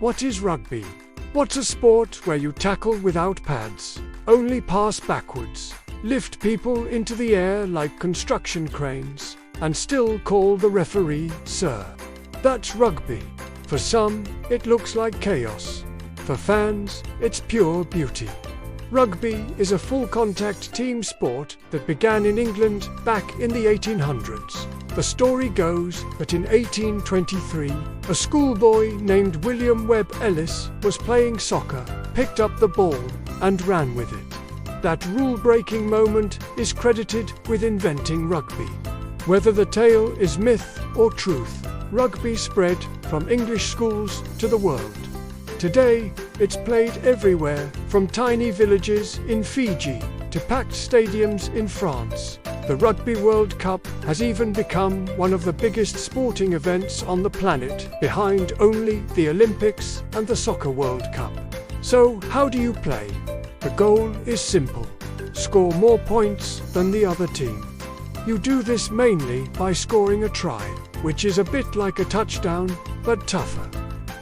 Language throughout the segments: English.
What is rugby? What's a sport where you tackle without pads, only pass backwards, lift people into the air like construction cranes, and still call the referee, sir? That's rugby. For some, it looks like chaos. For fans, it's pure beauty. Rugby is a full-contact team sport that began in England back in the 1800s. The story goes that in 1823, a schoolboy named William Webb Ellis was playing soccer, picked up the ball, and ran with it. That rule-breaking moment is credited with inventing rugby. Whether the tale is myth or truth, rugby spread from English schools to the world. Today, it's played everywhere, from tiny villages in Fiji to packed stadiums in France. The Rugby World Cup has even become one of the biggest sporting events on the planet, behind only the Olympics and the Soccer World Cup. So, how do you play? The goal is simple: score more points than the other team. You do this mainly by scoring a try, which is a bit like a touchdown, but tougher.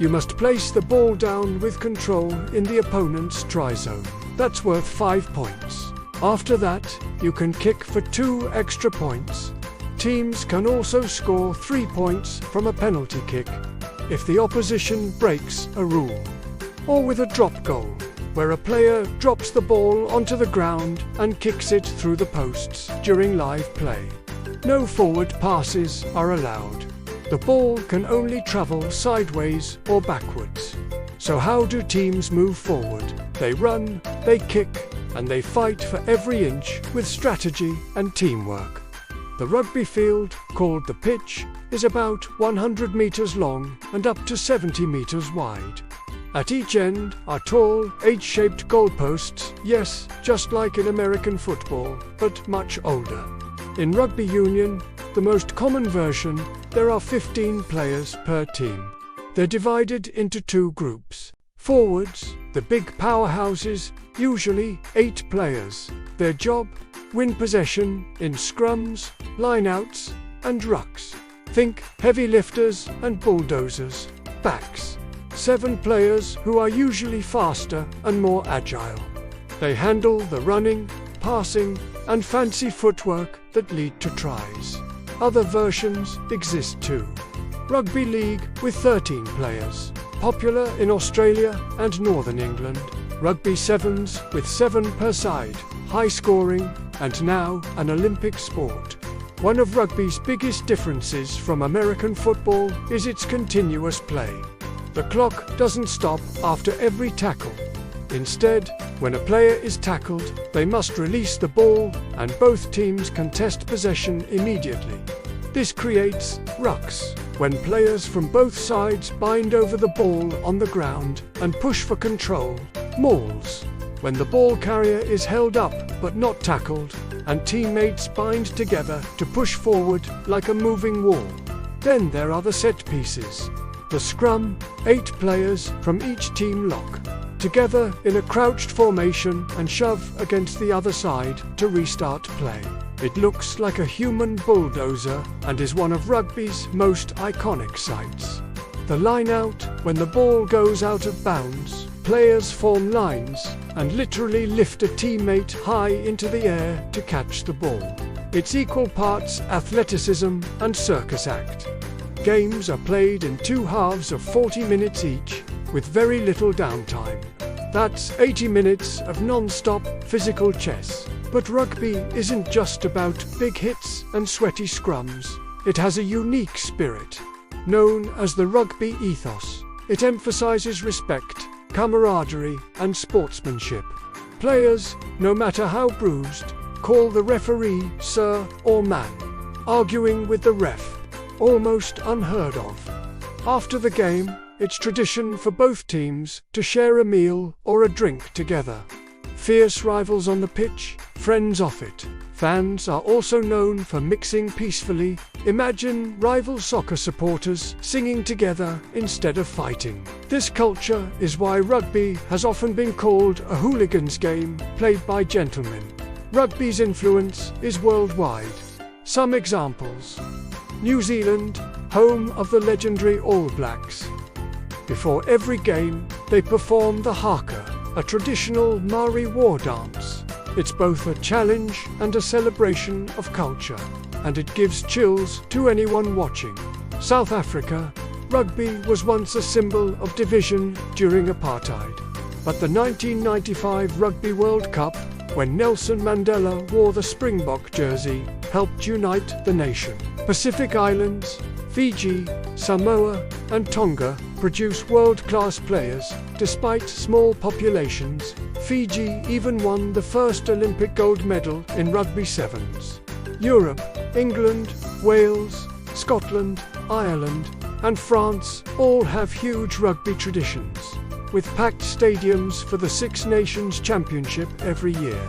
You must place the ball down with control in the opponent's try zone. That's worth 5 points. After that, you can kick for 2 extra points. Teams can also score 3 points from a penalty kick if the opposition breaks a rule. Or with a drop goal, where a player drops the ball onto the ground and kicks it through the posts during live play. No forward passes are allowed. The ball can only travel sideways or backwards. So how do teams move forward? They run, they kick, and they fight for every inch with strategy and teamwork. The rugby field, called the pitch, is about 100 meters long and up to 70 meters wide. At each end are tall, H-shaped goalposts, yes, just like in American football, but much older. In Rugby Union, the most common version, there are 15 players per team. They're divided into 2 groups. Forwards, the big powerhouses, usually 8 players. Their job, win possession in scrums, lineouts, and rucks. Think heavy lifters and bulldozers. Backs, 7 players who are usually faster and more agile. They handle the running, passing, and fancy footwork that lead to tries. Other versions exist too. Rugby League with 13 players, popular in Australia and Northern England. Rugby Sevens with 7 per side, high scoring, and now an Olympic sport. One of rugby's biggest differences from American football is its continuous play. The clock doesn't stop after every tackle. Instead, when a player is tackled, they must release the ball and both teams contest possession immediately. This creates rucks, when players from both sides bind over the ball on the ground and push for control. Mauls, when the ball carrier is held up but not tackled, and teammates bind together to push forward like a moving wall. Then there are the set pieces. The scrum, 8 players from each team lock together in a crouched formation and shove against the other side to restart play. It looks like a human bulldozer and is one of rugby's most iconic sights. The line-out, when the ball goes out of bounds, players form lines and literally lift a teammate high into the air to catch the ball. It's equal parts athleticism and circus act. Games are played in 2 halves of 40 minutes each, with very little downtime. That's 80 minutes of non-stop physical chess. But rugby isn't just about big hits and sweaty scrums. It has a unique spirit, known as the rugby ethos. It emphasizes respect, camaraderie, and sportsmanship. Players, no matter how bruised, call the referee sir or man, arguing with the ref, almost unheard of. After the game, it's tradition for both teams to share a meal or a drink together. Fierce rivals on the pitch, friends off it. Fans are also known for mixing peacefully. Imagine rival soccer supporters singing together instead of fighting. This culture is why rugby has often been called a hooligan's game played by gentlemen. Rugby's influence is worldwide. Some examples: New Zealand, home of the legendary All Blacks. Before every game, they perform the haka, a traditional Maori war dance. It's both a challenge and a celebration of culture, and it gives chills to anyone watching. South Africa, rugby was once a symbol of division during apartheid. But the 1995 Rugby World Cup, when Nelson Mandela wore the Springbok jersey, helped unite the nation. Pacific Islands, Fiji, Samoa, and Tonga produce world-class players. Despite small populations, Fiji even won the first Olympic gold medal in rugby sevens. Europe, England, Wales, Scotland, Ireland, and France all have huge rugby traditions, with packed stadiums for the Six Nations Championship every year.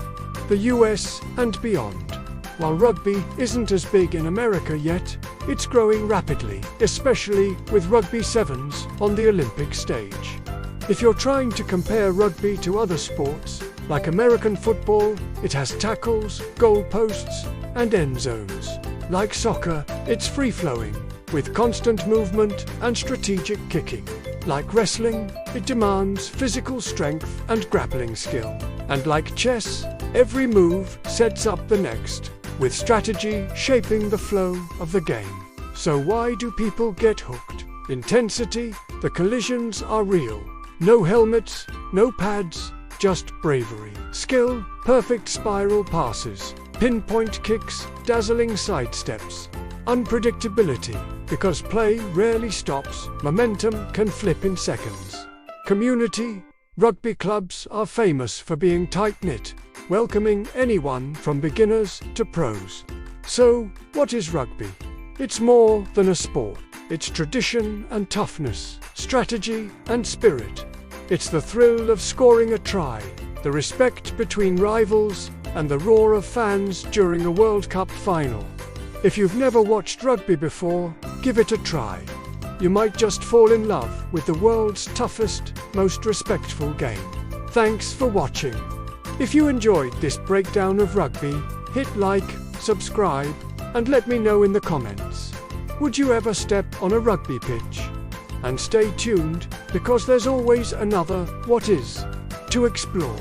The US and beyond. While rugby isn't as big in America yet, it's growing rapidly, especially with rugby sevens on the Olympic stage. If you're trying to compare rugby to other sports, like American football, it has tackles, goalposts, and end zones. Like soccer, it's free-flowing, with constant movement and strategic kicking. Like wrestling, it demands physical strength and grappling skill. And like chess, every move sets up the next, with strategy shaping the flow of the game. So why do people get hooked? Intensity, the collisions are real. No helmets, no pads, just bravery. Skill, perfect spiral passes, pinpoint kicks, dazzling sidesteps. Unpredictability, because play rarely stops, momentum can flip in seconds. Community, rugby clubs are famous for being tight-knit, welcoming anyone from beginners to pros. So, what is rugby? It's more than a sport. It's tradition and toughness, strategy and spirit. It's the thrill of scoring a try, the respect between rivals, and the roar of fans during a World Cup final. If you've never watched rugby before, give it a try. You might just fall in love with the world's toughest, most respectful game. Thanks for watching. If you enjoyed this breakdown of rugby, hit like, subscribe, and let me know in the comments. Would you ever step on a rugby pitch? And stay tuned, because there's always another What Is to explore.